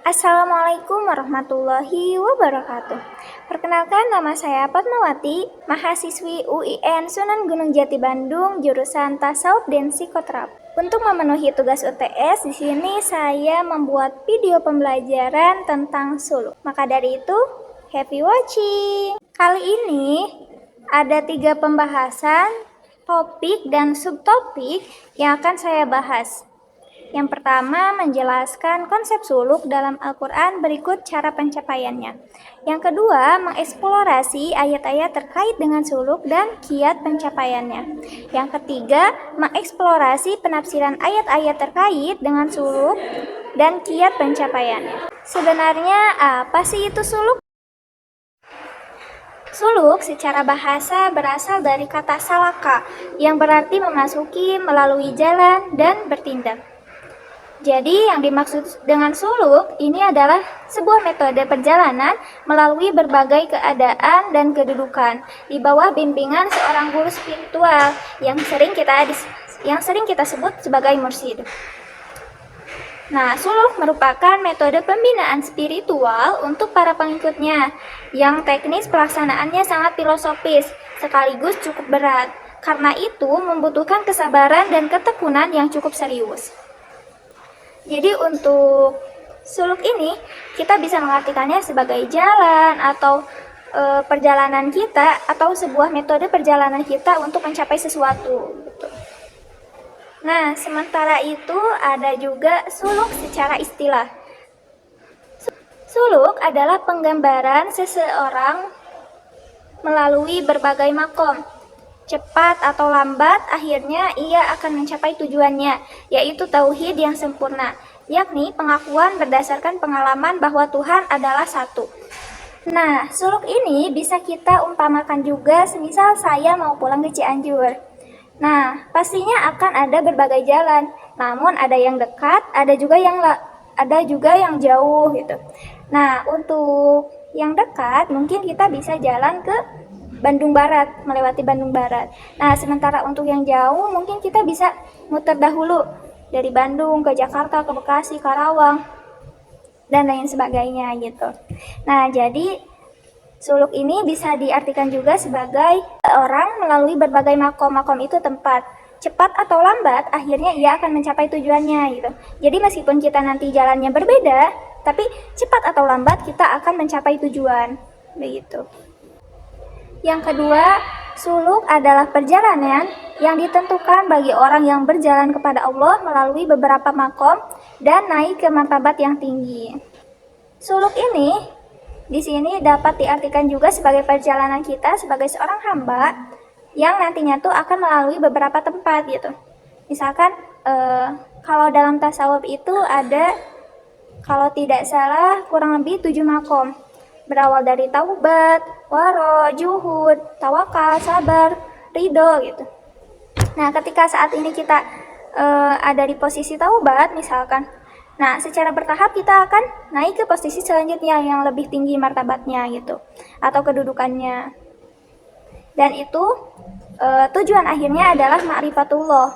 Assalamualaikum warahmatullahi wabarakatuh. Perkenalkan, nama saya Fatmawati, mahasiswi UIN Sunan Gunung Jati Bandung, jurusan Tasawuf dan Psikoterapi. Untuk memenuhi tugas UTS, di sini saya membuat video pembelajaran tentang suluk. Maka dari itu, happy watching. Kali ini ada 3 pembahasan, topik dan subtopik yang akan saya bahas. Yang pertama, menjelaskan konsep suluk dalam Al-Quran berikut cara pencapaiannya. Yang kedua, mengeksplorasi ayat-ayat terkait dengan suluk dan kiat pencapaiannya. Yang ketiga, mengeksplorasi penafsiran ayat-ayat terkait dengan suluk dan kiat pencapaiannya. Sebenarnya apa sih itu suluk? Suluk secara bahasa berasal dari kata salaka yang berarti memasuki, melalui jalan, dan bertindak. Jadi yang dimaksud dengan suluk ini adalah sebuah metode perjalanan melalui berbagai keadaan dan kedudukan di bawah bimbingan seorang guru spiritual yang sering kita sebut sebagai mursyid. Nah, suluk merupakan metode pembinaan spiritual untuk para pengikutnya yang teknis pelaksanaannya sangat filosofis sekaligus cukup berat. Karena itu membutuhkan kesabaran dan ketekunan yang cukup serius. Jadi untuk suluk ini kita bisa mengartikannya sebagai jalan atau perjalanan kita atau sebuah metode perjalanan kita untuk mencapai sesuatu. Nah, sementara itu ada juga suluk secara istilah. Suluk adalah penggambaran seseorang melalui berbagai makom. Cepat atau lambat, akhirnya ia akan mencapai tujuannya, yaitu tauhid yang sempurna, yakni pengakuan berdasarkan pengalaman bahwa Tuhan adalah satu. Nah, suluk ini bisa kita umpamakan juga semisal saya mau pulang ke Cianjur. Nah, pastinya akan ada berbagai jalan, namun ada yang dekat, ada juga yang jauh gitu. Nah, untuk yang dekat mungkin kita bisa jalan ke Bandung Barat, melewati Bandung Barat. Nah, sementara untuk yang jauh mungkin kita bisa muter dahulu dari Bandung ke Jakarta, ke Bekasi, Karawang, dan lain sebagainya gitu. Nah, jadi suluk ini bisa diartikan juga sebagai orang melalui berbagai makom itu tempat. Cepat atau lambat, akhirnya ia akan mencapai tujuannya gitu. Jadi meskipun kita nanti jalannya berbeda, tapi cepat atau lambat kita akan mencapai tujuan, begitu. Yang kedua, suluk adalah perjalanan yang ditentukan bagi orang yang berjalan kepada Allah melalui beberapa makom dan naik ke martabat yang tinggi. Suluk ini di sini dapat diartikan juga sebagai perjalanan kita sebagai seorang hamba yang nantinya tuh akan melalui beberapa tempat gitu. Misalkan kalau dalam tasawuf itu ada, kalau tidak salah, kurang lebih 7 makom. Berawal dari taubat, waro, juhud, tawakal, sabar, ridho gitu. Nah, ketika saat ini kita ada di posisi taubat misalkan, nah secara bertahap kita akan naik ke posisi selanjutnya yang lebih tinggi martabatnya gitu, atau kedudukannya. Dan itu tujuan akhirnya adalah ma'rifatullah,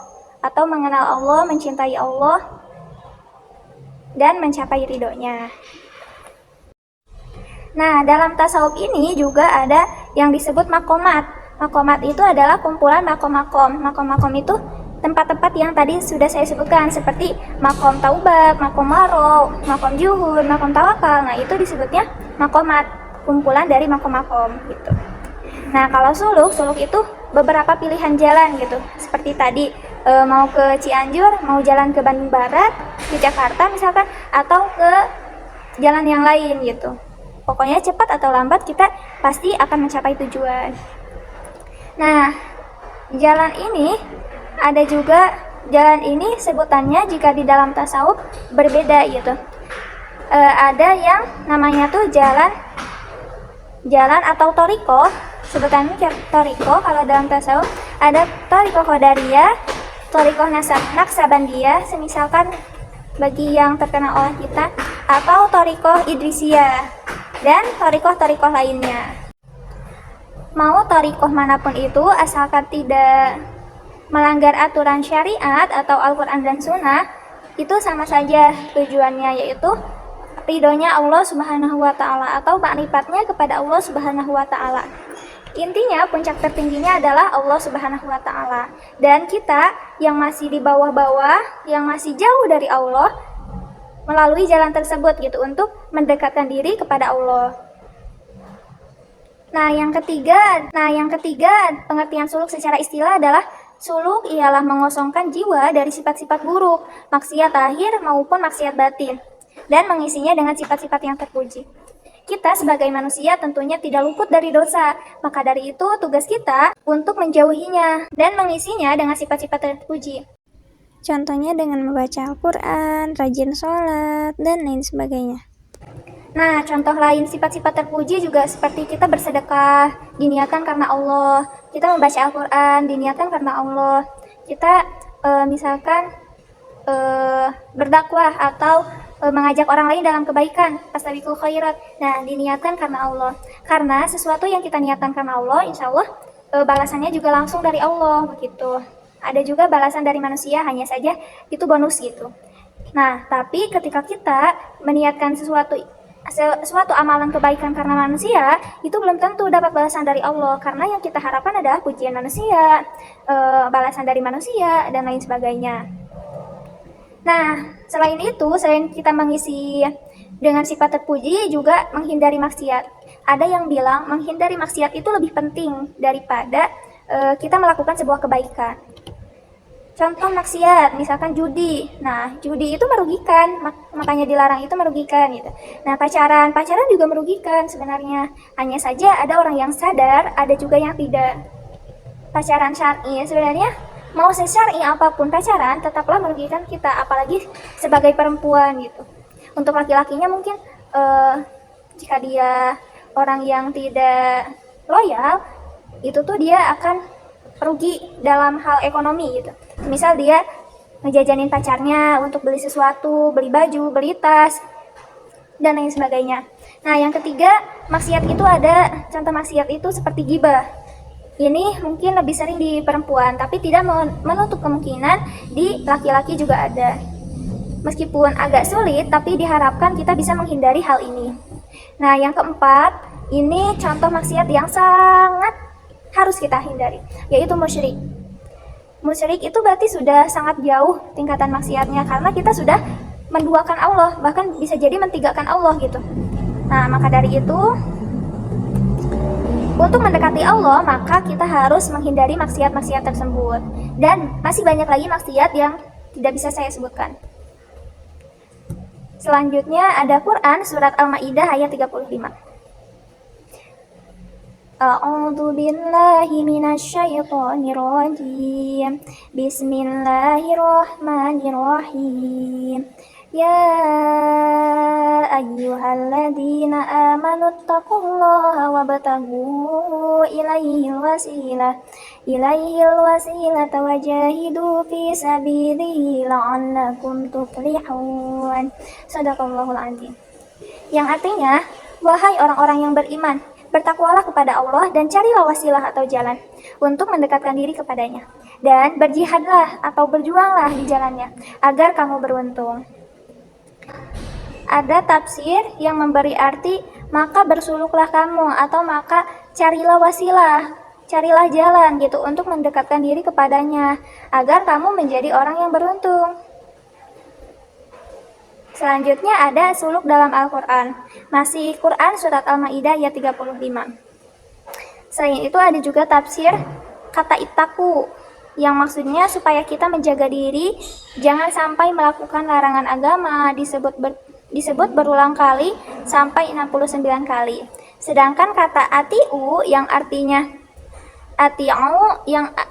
atau mengenal Allah, mencintai Allah, dan mencapai ridhonya. Nah, dalam tasawuf ini juga ada yang disebut makomat. Makomat itu adalah kumpulan makom-makom. Makom-makom itu tempat-tempat yang tadi sudah saya sebutkan, seperti makom taubat, makom waro, makom juhud, makom tawakal. Nah, itu disebutnya makomat, kumpulan dari makom-makom gitu. Nah, kalau suluk itu beberapa pilihan jalan gitu. Seperti tadi mau ke Cianjur, mau jalan ke Bandung Barat, ke Jakarta misalkan, atau ke jalan yang lain gitu. Pokoknya cepat atau lambat kita pasti akan mencapai tujuan. Nah, jalan ini ada juga, jalan ini sebutannya jika di dalam tasawuf berbeda gitu. Ada yang namanya tuh jalan atau toriko, sebutannya toriko. Kalau dalam tasawuf ada toriko qadariyah, toriko naksabandiyah, semisalkan bagi yang terkenal oleh kita, atau toriko idrisiyah, dan torikoh-torikoh lainnya. Mau torikoh manapun itu, asalkan tidak melanggar aturan syariat atau Al-Quran dan Sunnah, itu sama saja tujuannya, yaitu ridhonya Allah Subhanahu wa Ta'ala atau makrifatnya kepada Allah Subhanahu wa Ta'ala. Intinya puncak tertingginya adalah Allah Subhanahu wa Ta'ala. Dan kita yang masih di bawah-bawah, yang masih jauh dari Allah, melalui jalan tersebut gitu untuk mendekatkan diri kepada Allah. Nah, yang ketiga, pengertian suluk secara istilah adalah suluk ialah mengosongkan jiwa dari sifat-sifat buruk, maksiat lahir maupun maksiat batin, dan mengisinya dengan sifat-sifat yang terpuji. Kita sebagai manusia tentunya tidak luput dari dosa, maka dari itu tugas kita untuk menjauhinya dan mengisinya dengan sifat-sifat terpuji. Contohnya dengan membaca Al-Quran, rajin sholat, dan lain sebagainya. Nah, contoh lain sifat-sifat terpuji juga seperti kita bersedekah, diniatkan karena Allah. Kita membaca Al-Quran, diniatkan karena Allah. Kita misalkan berdakwah atau mengajak orang lain dalam kebaikan, fastabiqul khairat. Nah, diniatkan karena Allah. Karena sesuatu yang kita niatkan karena Allah, insya Allah balasannya juga langsung dari Allah begitu. Ada juga balasan dari manusia, hanya saja itu bonus gitu. Nah, tapi ketika kita meniatkan sesuatu amalan kebaikan karena manusia, itu belum tentu dapat balasan dari Allah, karena yang kita harapkan adalah pujian manusia, balasan dari manusia, dan lain sebagainya. Nah, selain kita mengisi dengan sifat terpuji, juga menghindari maksiat. Ada yang bilang menghindari maksiat itu lebih penting daripada kita melakukan sebuah kebaikan. Contoh maksiat, misalkan judi. Nah, judi itu merugikan, makanya dilarang, itu merugikan gitu. Nah, pacaran juga merugikan sebenarnya. Hanya saja ada orang yang sadar, ada juga yang tidak. Pacaran syar'i sebenarnya mau sesyar'i apapun pacaran tetaplah merugikan kita, apalagi sebagai perempuan gitu. Untuk laki-lakinya mungkin jika dia orang yang tidak loyal, itu tuh dia akan rugi dalam hal ekonomi gitu. Misal dia ngejajanin pacarnya untuk beli sesuatu, beli baju, beli tas, dan lain sebagainya. Nah, yang ketiga, maksiat itu ada, contoh maksiat itu seperti ghibah. Ini mungkin lebih sering di perempuan, tapi tidak menutup kemungkinan di laki-laki juga ada. Meskipun agak sulit, tapi diharapkan kita bisa menghindari hal ini. Nah, yang keempat, ini contoh maksiat yang sangat harus kita hindari, yaitu musyrik. Musyrik itu berarti sudah sangat jauh tingkatan maksiatnya, karena kita sudah menduakan Allah, bahkan bisa jadi mentigakan Allah gitu. Nah, maka dari itu, untuk mendekati Allah, maka kita harus menghindari maksiat-maksiat tersebut. Dan masih banyak lagi maksiat yang tidak bisa saya sebutkan. Selanjutnya ada Quran surat Al-Maidah ayat 35. A'udzu billahi minasyaitonir rajim. Bismillahirrahmanirrahim. Ya ayyuhalladzina amanu taqullaha wabtaghu ilaihil wasilata wajahidu fi sabilihi la'allakum tuflihun. Shadaqallahul azim. Yang artinya, wahai orang-orang yang beriman, bertakwalah kepada Allah dan carilah wasilah atau jalan untuk mendekatkan diri kepadanya. Dan berjihadlah atau berjuanglah di jalannya agar kamu beruntung. Ada tafsir yang memberi arti maka bersuluklah kamu, atau maka carilah wasilah, carilah jalan gitu untuk mendekatkan diri kepadanya agar kamu menjadi orang yang beruntung. Selanjutnya ada suluk dalam Al-Quran. Masih Quran surat Al-Maidah ayat 35. Selain itu ada juga tafsir kata ittaku, yang maksudnya supaya kita menjaga diri jangan sampai melakukan larangan agama, disebut berulang kali sampai 69 kali. Sedangkan kata atiu yang artinya ati'u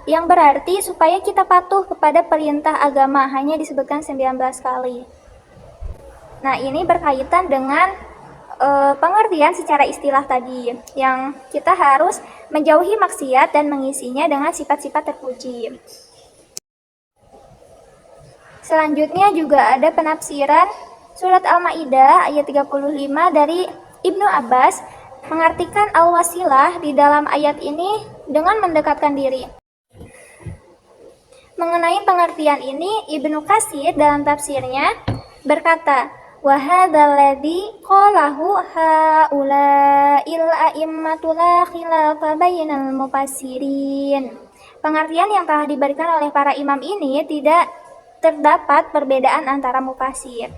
yang berarti supaya kita patuh kepada perintah agama hanya disebutkan 19 kali. Nah, ini berkaitan dengan pengertian secara istilah tadi, yang kita harus menjauhi maksiat dan mengisinya dengan sifat-sifat terpuji. Selanjutnya juga ada penafsiran surat Al-Maidah ayat 35 dari Ibnu Abbas, mengartikan al-wasilah di dalam ayat ini dengan mendekatkan diri. Mengenai pengertian ini, Ibnu Katsir dalam tafsirnya berkata, Wa hadzal ladzi qalahu haula'il a'immatu la khilafa bainal mufassirin. Pengertian yang telah diberikan oleh para imam ini tidak terdapat perbedaan antara mufassir.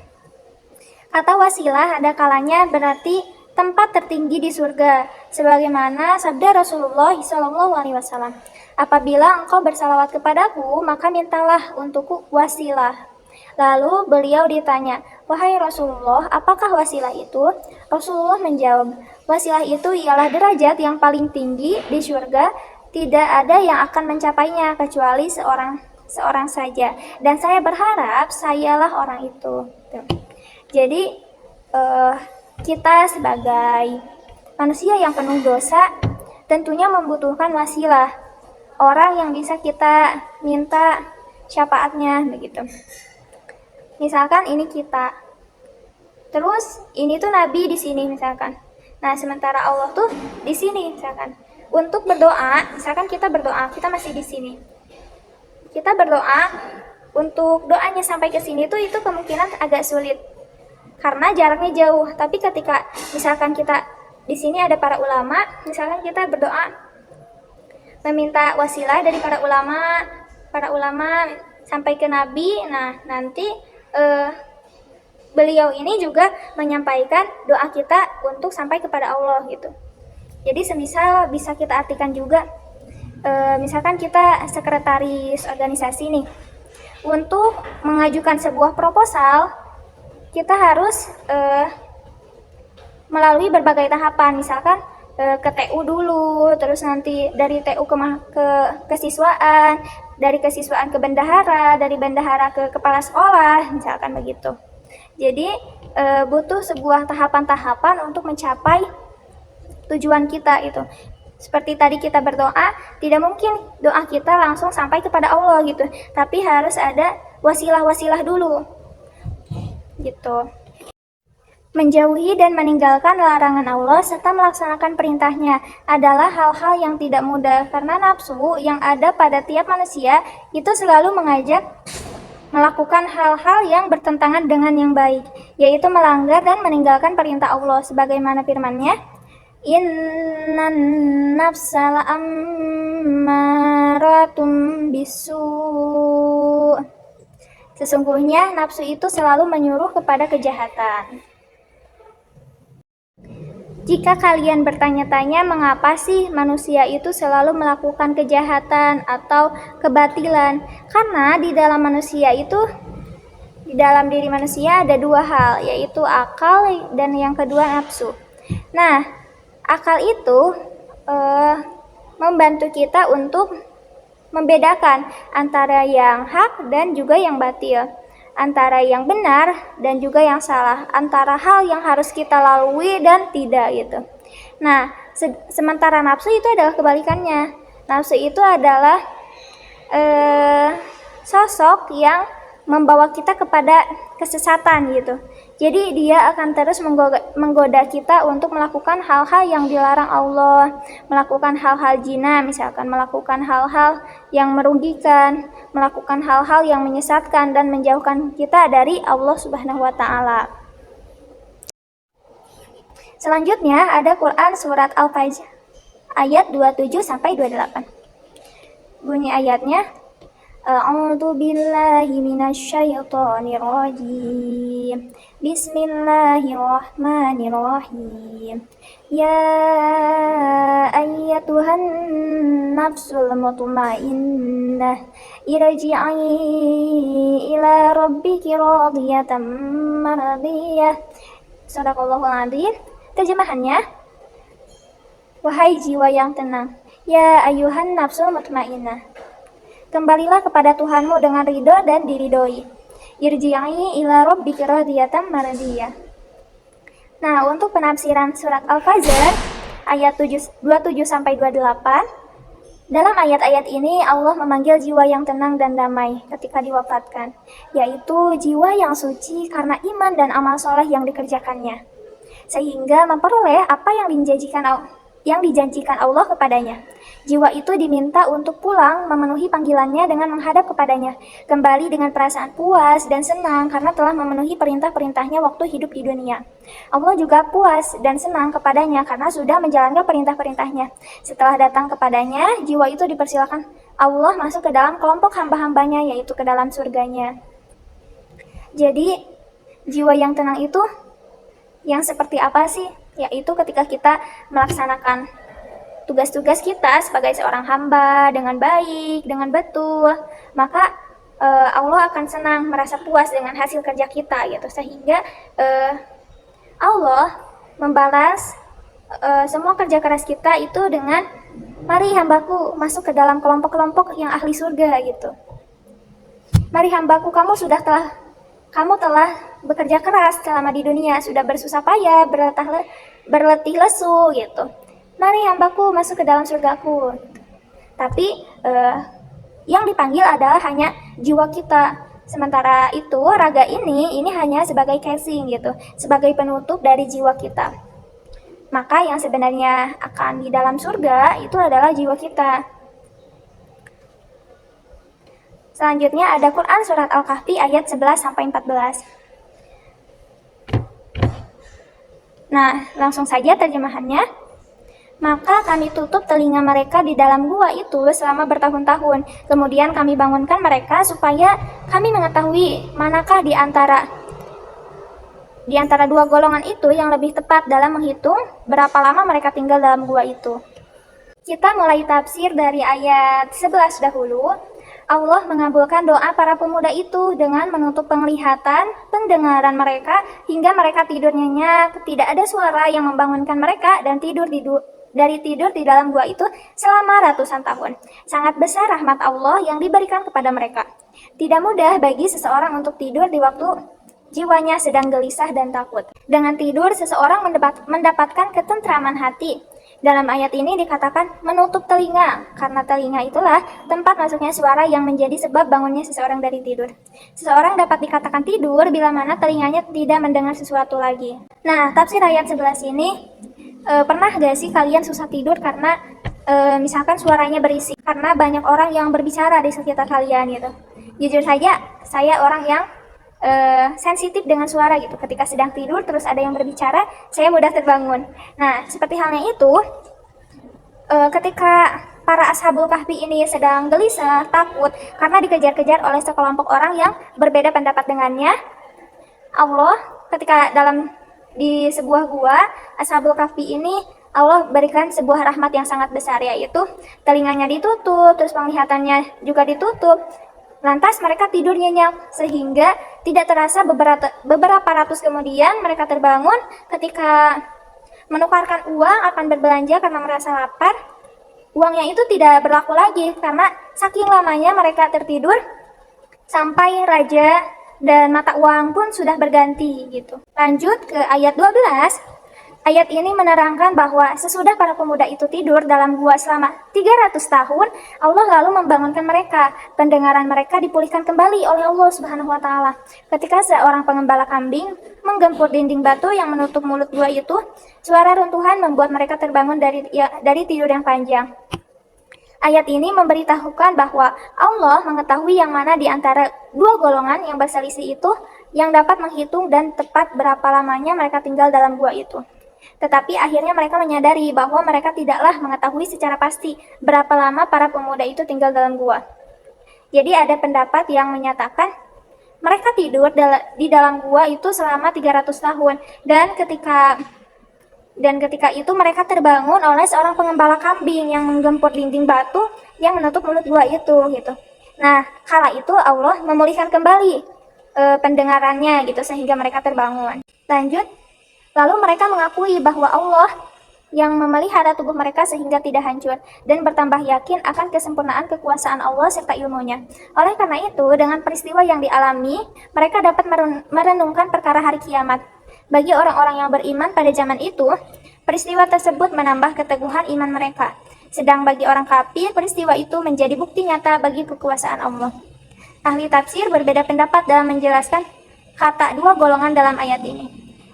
Kata wasilah ada kalanya berarti tempat tertinggi di surga, sebagaimana sabda Rasulullah SAW. Apabila engkau bersalawat kepadaku, maka mintalah untukku wasilah. Lalu beliau ditanya, wahai Rasulullah, apakah wasilah itu? Rasulullah menjawab, wasilah itu ialah derajat yang paling tinggi di surga, tidak ada yang akan mencapainya kecuali seorang saja. Dan saya berharap sayalah orang itu. Jadi kita sebagai manusia yang penuh dosa tentunya membutuhkan wasilah, orang yang bisa kita minta syafaatnya begitu. Misalkan ini kita, terus ini tuh Nabi di sini misalkan. Nah sementara Allah tuh di sini misalkan. Untuk berdoa, misalkan kita berdoa, kita masih di sini. Kita berdoa, untuk doanya sampai ke sini tuh itu kemungkinan agak sulit karena jaraknya jauh. Tapi ketika misalkan kita di sini ada para ulama, misalkan kita berdoa meminta wasilah dari para ulama sampai ke Nabi. Nah, nanti beliau ini juga menyampaikan doa kita untuk sampai kepada Allah gitu. Jadi semisal bisa kita artikan juga, misalkan kita sekretaris organisasi nih, untuk mengajukan sebuah proposal kita harus melalui berbagai tahapan, misalkan ke TU dulu, terus nanti dari TU ke kesiswaan, dari kesiswaan ke bendahara, dari bendahara ke kepala sekolah, misalkan begitu. Jadi butuh sebuah tahapan-tahapan untuk mencapai tujuan kita itu. Seperti tadi kita berdoa, tidak mungkin doa kita langsung sampai kepada Allah gitu, tapi harus ada wasilah-wasilah dulu gitu. Menjauhi dan meninggalkan larangan Allah serta melaksanakan perintahnya adalah hal-hal yang tidak mudah, karena nafsu yang ada pada tiap manusia itu selalu mengajak melakukan hal-hal yang bertentangan dengan yang baik, yaitu melanggar dan meninggalkan perintah Allah sebagaimana firman-Nya, innan nafsa la'ammaratum bisu'. Sesungguhnya nafsu itu selalu menyuruh kepada kejahatan. Jika kalian bertanya-tanya mengapa sih manusia itu selalu melakukan kejahatan atau kebatilan, karena di dalam diri manusia ada dua hal, yaitu akal dan yang kedua nafsu. Nah, akal itu membantu kita untuk membedakan antara yang hak dan juga yang batil, antara yang benar dan juga yang salah, antara hal yang harus kita lalui dan tidak gitu. Nah, sementara nafsu itu adalah kebalikannya. Nafsu itu adalah sosok yang membawa kita kepada kesesatan gitu. Jadi dia akan terus menggoda kita untuk melakukan hal-hal yang dilarang Allah, melakukan hal-hal zina misalkan, melakukan hal-hal yang merugikan, melakukan hal-hal yang menyesatkan dan menjauhkan kita dari Allah Subhanahu wa taala. Selanjutnya ada Quran surat Al-Fajr ayat 27 sampai 28. Bunyi ayatnya, A'udzu billahi minasyaitonir rajim. Bismillahirrahmanirrahim. Ya ayyatuhan nafsul mutmainnah, irji'i ila rabbiki radiyatan mardiyah. Shadaqallahul adzim. Terjemahannya, wahai jiwa yang tenang, ya ayyuhan nafsul mutmainnah, kembalilah kepada Tuhanmu dengan ridho dan diridhoi. Irji'i ila rabbika radiyatan mardiyah. Nah, untuk penafsiran surat Al-Fajr ayat 27 sampai 28, dalam ayat-ayat ini Allah memanggil jiwa yang tenang dan damai ketika diwafatkan, yaitu jiwa yang suci karena iman dan amal soleh yang dikerjakannya, sehingga memperoleh apa yang dijanjikan yang dijanjikan Allah kepadanya. Jiwa itu diminta untuk pulang memenuhi panggilannya dengan menghadap kepadanya, kembali dengan perasaan puas dan senang karena telah memenuhi perintah-perintahnya waktu hidup di dunia. Allah juga puas dan senang kepadanya karena sudah menjalankan perintah-perintahnya. Setelah datang kepadanya, jiwa itu dipersilakan Allah masuk ke dalam kelompok hamba-hambanya, yaitu ke dalam surganya. Jadi, jiwa yang tenang itu yang seperti apa sih? Yaitu ketika kita melaksanakan tugas-tugas kita sebagai seorang hamba dengan baik, dengan betul, maka Allah akan senang, merasa puas dengan hasil kerja kita gitu, sehingga Allah membalas semua kerja keras kita itu dengan mari hambaku masuk ke dalam kelompok-kelompok yang ahli surga gitu. Mari hambaku, kamu telah bekerja keras selama di dunia, sudah bersusah payah, berletih lesu gitu. Mari hambaku masuk ke dalam surgaku. Tapi yang dipanggil adalah hanya jiwa kita. Sementara itu raga ini hanya sebagai casing gitu, sebagai penutup dari jiwa kita. Maka yang sebenarnya akan di dalam surga itu adalah jiwa kita. Selanjutnya ada Quran Surat Al-Kahfi ayat 11-14. Nah, langsung saja terjemahannya. Maka kami tutup telinga mereka di dalam gua itu selama bertahun-tahun. Kemudian kami bangunkan mereka supaya kami mengetahui manakah di antara dua golongan itu yang lebih tepat dalam menghitung berapa lama mereka tinggal dalam gua itu. Kita mulai tafsir dari ayat 11 dahulu. Allah mengabulkan doa para pemuda itu dengan menutup penglihatan, pendengaran mereka hingga mereka tidur nyenyak, tidak ada suara yang membangunkan mereka dan tidur di dalam gua itu selama ratusan tahun. Sangat besar rahmat Allah yang diberikan kepada mereka. Tidak mudah bagi seseorang untuk tidur di waktu jiwanya sedang gelisah dan takut. Dengan tidur, seseorang mendapatkan ketentraman hati. Dalam ayat ini dikatakan menutup telinga, karena telinga itulah tempat masuknya suara yang menjadi sebab bangunnya seseorang dari tidur. Seseorang dapat dikatakan tidur bila mana telinganya tidak mendengar sesuatu lagi. Nah, tafsir ayat 11 ini, pernah gak sih kalian susah tidur karena misalkan suaranya berisik, karena banyak orang yang berbicara di sekitar kalian gitu. Jujur saja, saya orang yang sensitif dengan suara gitu. Ketika sedang tidur terus ada yang berbicara, saya mudah terbangun. Nah, seperti halnya itu, ketika para ashabul kahfi ini sedang gelisah, takut karena dikejar-kejar oleh sekelompok orang yang berbeda pendapat dengannya, Allah ketika di sebuah gua ashabul kahfi ini, Allah berikan sebuah rahmat yang sangat besar, yaitu telinganya ditutup, terus penglihatannya juga ditutup. Lantas mereka tidur nyenyak sehingga tidak terasa beberapa ratus kemudian mereka terbangun ketika menukarkan uang akan berbelanja karena merasa lapar. Uangnya itu tidak berlaku lagi karena saking lamanya mereka tertidur sampai raja dan mata uang pun sudah berganti gitu. Lanjut ke ayat 12. Ayat ini menerangkan bahwa sesudah para pemuda itu tidur dalam gua selama 300 tahun, Allah lalu membangunkan mereka. Pendengaran mereka dipulihkan kembali oleh Allah Subhanahu wa taala. Ketika seorang pengembala kambing menggempur dinding batu yang menutup mulut gua itu, suara runtuhan membuat mereka terbangun dari tidur yang panjang. Ayat ini memberitahukan bahwa Allah mengetahui yang mana di antara dua golongan yang berselisih itu yang dapat menghitung dan tepat berapa lamanya mereka tinggal dalam gua itu. Tetapi akhirnya mereka menyadari bahwa mereka tidaklah mengetahui secara pasti berapa lama para pemuda itu tinggal dalam gua. Jadi ada pendapat yang menyatakan mereka tidur di dalam gua itu selama 300 tahun dan ketika itu mereka terbangun oleh seorang pengembala kambing yang menggempur dinding batu yang menutup mulut gua itu gitu. Nah, kala itu Allah memulihkan kembali pendengarannya gitu sehingga mereka terbangun. Lanjut, lalu mereka mengakui bahwa Allah yang memelihara tubuh mereka sehingga tidak hancur dan bertambah yakin akan kesempurnaan kekuasaan Allah serta ilmunya. Oleh karena itu, dengan peristiwa yang dialami, mereka dapat merenungkan perkara hari kiamat. Bagi orang-orang yang beriman pada zaman itu, peristiwa tersebut menambah keteguhan iman mereka. Sedang bagi orang kafir, peristiwa itu menjadi bukti nyata bagi kekuasaan Allah. Ahli tafsir berbeda pendapat dalam menjelaskan kata dua golongan dalam ayat ini.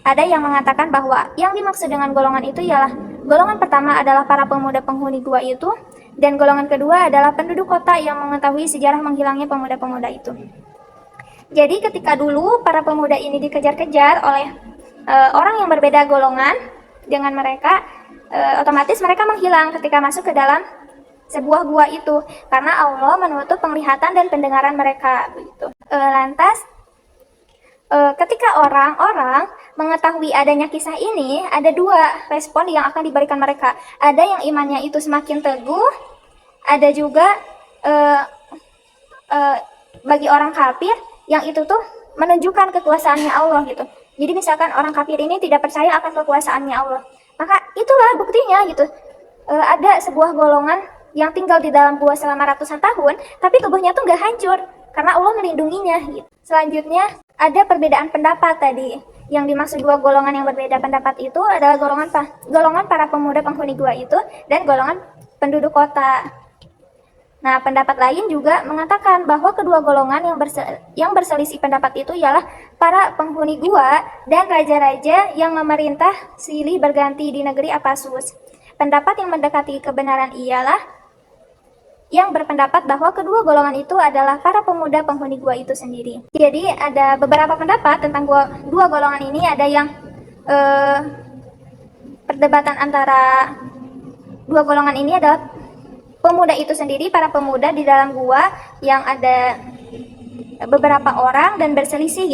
Ada yang mengatakan bahwa yang dimaksud dengan golongan itu ialah Golongan pertama adalah para pemuda penghuni gua itu, dan golongan kedua adalah penduduk kota yang mengetahui sejarah menghilangnya pemuda-pemuda itu. Jadi ketika dulu para pemuda ini dikejar-kejar oleh orang yang berbeda golongan dengan mereka, otomatis mereka menghilang ketika masuk ke dalam sebuah gua itu, karena Allah menutup penglihatan dan pendengaran mereka. Begitu. Lantas ketika orang-orang mengetahui adanya kisah ini, ada dua respon yang akan diberikan mereka. Ada yang imannya itu semakin teguh, ada juga bagi orang kafir yang itu tuh menunjukkan kekuasaannya Allah gitu. Jadi misalkan orang kafir ini tidak percaya akan kekuasaannya Allah, maka itulah buktinya gitu. Ada sebuah golongan yang tinggal di dalam gua selama ratusan tahun, tapi tubuhnya tuh nggak hancur karena Allah melindunginya gitu. Selanjutnya ada perbedaan pendapat tadi. Yang dimaksud dua golongan yang berbeda pendapat itu adalah golongan para pemuda penghuni gua itu dan golongan penduduk kota. Nah, pendapat lain juga mengatakan bahwa kedua golongan yang berselisih pendapat itu ialah para penghuni gua dan raja-raja yang memerintah silih berganti di negeri Apasus. Pendapat yang mendekati kebenaran ialah yang berpendapat bahwa kedua golongan itu adalah para pemuda penghuni gua itu sendiri. Jadi ada beberapa pendapat tentang dua golongan ini. Ada yang perdebatan antara dua golongan ini adalah pemuda itu sendiri, para pemuda di dalam gua yang ada beberapa orang dan berselisih.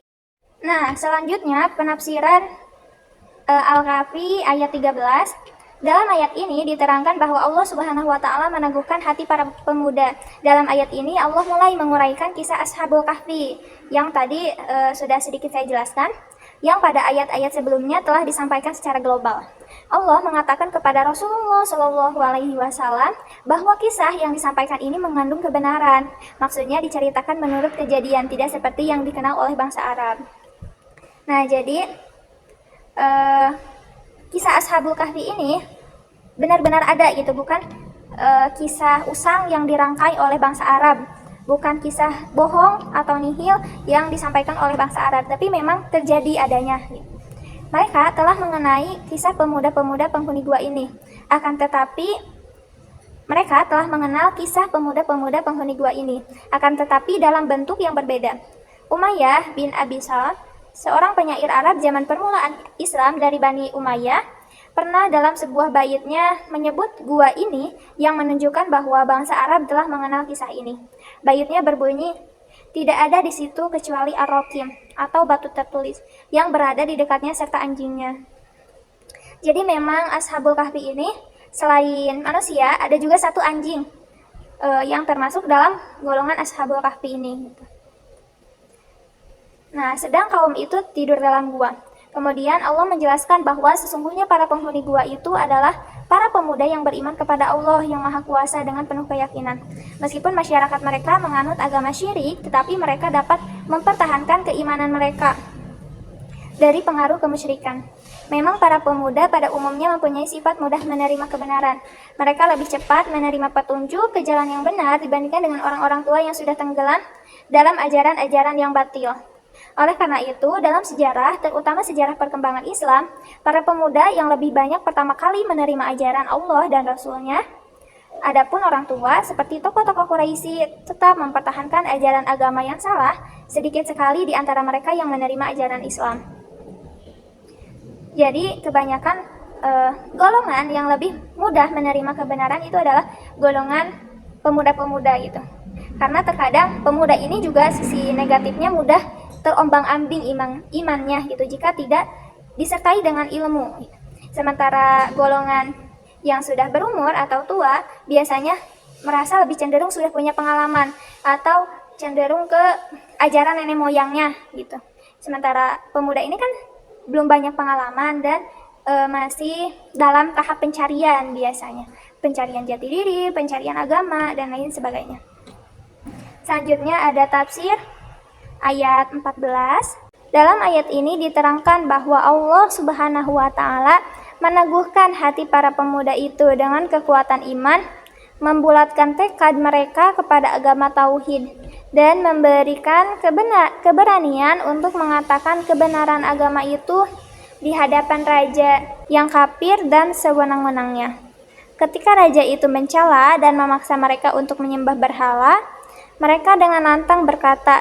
Nah, selanjutnya penafsiran Al-Kahfi ayat 13. Dalam ayat ini diterangkan bahwa Allah Subhanahu wa taala meneguhkan hati para pemuda. Dalam ayat ini Allah mulai menguraikan kisah Ashabul Kahfi yang tadi sudah sedikit saya jelaskan, yang pada ayat-ayat sebelumnya telah disampaikan secara global. Allah mengatakan kepada Rasulullah Shallallahu Alaihi Wasallam bahwa kisah yang disampaikan ini mengandung kebenaran. Maksudnya diceritakan menurut kejadian, tidak seperti yang dikenal oleh bangsa Arab. Nah, jadi kisah Ashabul Kahfi ini benar-benar ada gitu, bukan kisah usang yang dirangkai oleh bangsa Arab, bukan kisah bohong atau nihil yang disampaikan oleh bangsa Arab, tapi memang terjadi adanya. Mereka telah mengenai kisah pemuda-pemuda penghuni gua ini, akan tetapi mereka telah mengenal kisah pemuda-pemuda penghuni gua ini, akan tetapi dalam bentuk yang berbeda. Umayyah bin Abi Salt, seorang penyair Arab zaman permulaan Islam dari Bani Umayyah, pernah dalam sebuah baitnya menyebut gua ini yang menunjukkan bahwa bangsa Arab telah mengenal kisah ini. Baitnya berbunyi, tidak ada di situ kecuali ar-rokim atau batu tertulis yang berada di dekatnya serta anjingnya. Jadi memang Ashabul Kahfi ini selain manusia ada juga satu anjing yang termasuk dalam golongan Ashabul Kahfi ini. Nah, sedang kaum itu tidur dalam gua. Kemudian Allah menjelaskan bahwa sesungguhnya para penghuni gua itu adalah para pemuda yang beriman kepada Allah yang Maha Kuasa dengan penuh keyakinan. Meskipun masyarakat mereka menganut agama syirik, tetapi mereka dapat mempertahankan keimanan mereka dari pengaruh kemusyrikan. Memang para pemuda pada umumnya mempunyai sifat mudah menerima kebenaran. Mereka lebih cepat menerima petunjuk ke jalan yang benar dibandingkan dengan orang-orang tua yang sudah tenggelam dalam ajaran-ajaran yang batil. Oleh karena itu, dalam sejarah, terutama sejarah perkembangan Islam, para pemuda yang lebih banyak pertama kali menerima ajaran Allah dan Rasul-Nya. Adapun orang tua, seperti tokoh-tokoh Quraisy, tetap mempertahankan ajaran agama yang salah, sedikit sekali di antara mereka yang menerima ajaran Islam. Jadi, kebanyakan golongan yang lebih mudah menerima kebenaran itu adalah golongan pemuda-pemuda gitu. Karena terkadang pemuda ini juga sisi negatifnya mudah terombang-ambing imannya gitu jika tidak disertai dengan ilmu. Sementara golongan yang sudah berumur atau tua biasanya merasa lebih cenderung sudah punya pengalaman atau cenderung ke ajaran nenek moyangnya gitu. Sementara pemuda ini kan belum banyak pengalaman dan masih dalam tahap pencarian biasanya. Pencarian jati diri, pencarian agama, dan lain sebagainya. Selanjutnya ada tafsir ayat 14. Dalam ayat ini diterangkan bahwa Allah Subhanahu wa taala meneguhkan hati para pemuda itu dengan kekuatan iman, membulatkan tekad mereka kepada agama tauhid dan memberikan keberanian untuk mengatakan kebenaran agama itu di hadapan raja yang kafir dan sewenang-wenangnya. Ketika raja itu mencela dan memaksa mereka untuk menyembah berhala, mereka dengan lantang berkata,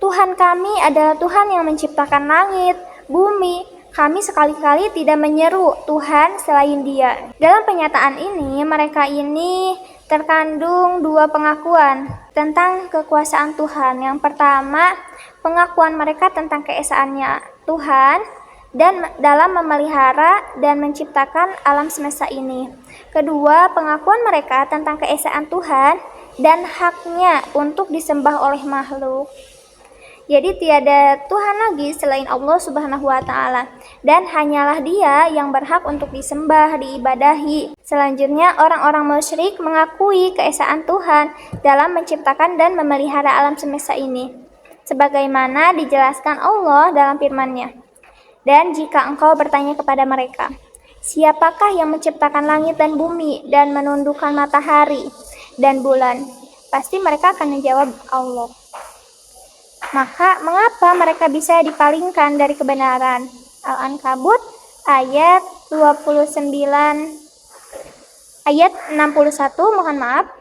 "Tuhan kami adalah Tuhan yang menciptakan langit, bumi. Kami sekali-kali tidak menyeru Tuhan selain Dia." Dalam pernyataan ini, mereka ini terkandung dua pengakuan tentang kekuasaan Tuhan. Yang pertama, pengakuan mereka tentang keesaannya Tuhan dan dalam memelihara dan menciptakan alam semesta ini. Kedua, pengakuan mereka tentang keesaan Tuhan dan haknya untuk disembah oleh makhluk. Jadi tiada Tuhan lagi selain Allah Subhanahu wa Ta'ala, dan hanyalah Dia yang berhak untuk disembah, diibadahi. Selanjutnya, orang-orang musyrik mengakui keesaan Tuhan dalam menciptakan dan memelihara alam semesta ini, sebagaimana dijelaskan Allah dalam firman-Nya. Dan jika engkau bertanya kepada mereka, siapakah yang menciptakan langit dan bumi dan menundukkan matahari dan bulan? Pasti mereka akan menjawab Allah. Maka mengapa mereka bisa dipalingkan dari kebenaran? Al-Ankabut ayat 61, mohon maaf.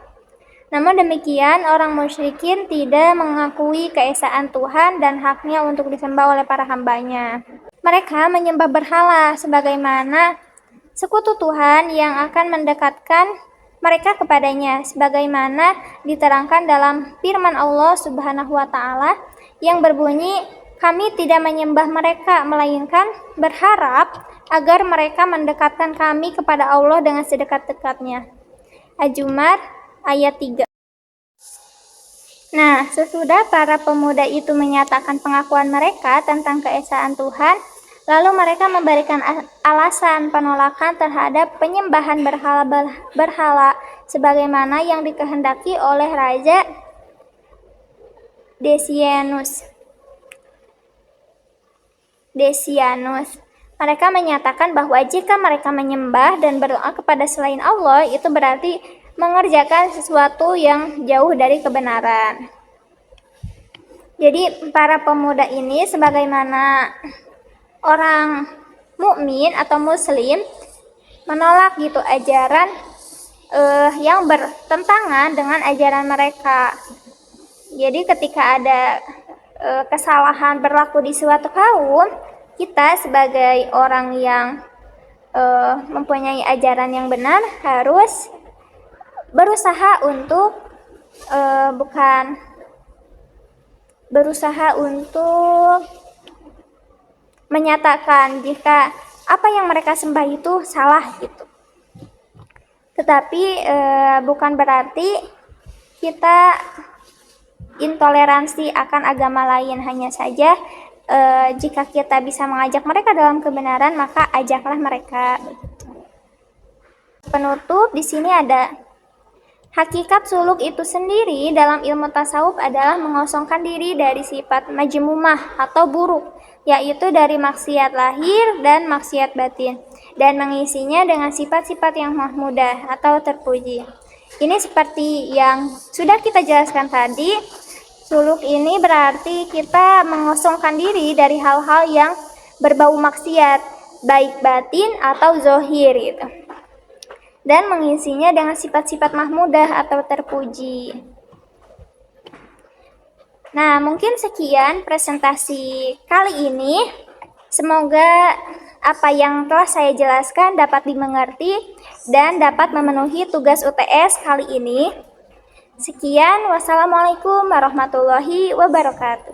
Namun demikian, orang musyrikin tidak mengakui keesaan Tuhan dan haknya untuk disembah oleh para hambanya. Mereka menyembah berhala sebagaimana sekutu Tuhan yang akan mendekatkan mereka kepadanya, sebagaimana diterangkan dalam firman Allah Subhanahu wa Ta'ala yang berbunyi, "Kami tidak menyembah mereka, melainkan berharap agar mereka mendekatkan kami kepada Allah dengan sedekat-dekatnya." Az-Zumar ayat 3. Nah, sesudah para pemuda itu menyatakan pengakuan mereka tentang keesaan Tuhan, lalu mereka memberikan alasan penolakan terhadap penyembahan berhala sebagaimana yang dikehendaki oleh Raja Decianus. Mereka menyatakan bahwa jika mereka menyembah dan berdoa kepada selain Allah, itu berarti mengerjakan sesuatu yang jauh dari kebenaran. Jadi para pemuda ini sebagaimana orang mukmin atau muslim menolak gitu ajaran yang bertentangan dengan ajaran mereka. Jadi ketika ada kesalahan berlaku di suatu kaum, kita sebagai orang yang mempunyai ajaran yang benar harus berusaha untuk menyatakan jika apa yang mereka sembah itu salah gitu. Tetapi bukan berarti kita intoleransi akan agama lain, hanya saja jika kita bisa mengajak mereka dalam kebenaran, maka ajaklah mereka. Penutup di sini ada hakikat suluk itu sendiri dalam ilmu tasawuf adalah mengosongkan diri dari sifat majmumah atau buruk, yaitu dari maksiat lahir dan maksiat batin, dan mengisinya dengan sifat-sifat yang mahmudah atau terpuji. Ini seperti yang sudah kita jelaskan tadi. Suluk ini berarti kita mengosongkan diri dari hal-hal yang berbau maksiat, baik batin atau zohir gitu. Dan mengisinya dengan sifat-sifat mahmudah atau terpuji. Nah, mungkin sekian presentasi kali ini. Semoga apa yang telah saya jelaskan dapat dimengerti dan dapat memenuhi tugas UTS kali ini. Sekian, wassalamualaikum warahmatullahi wabarakatuh.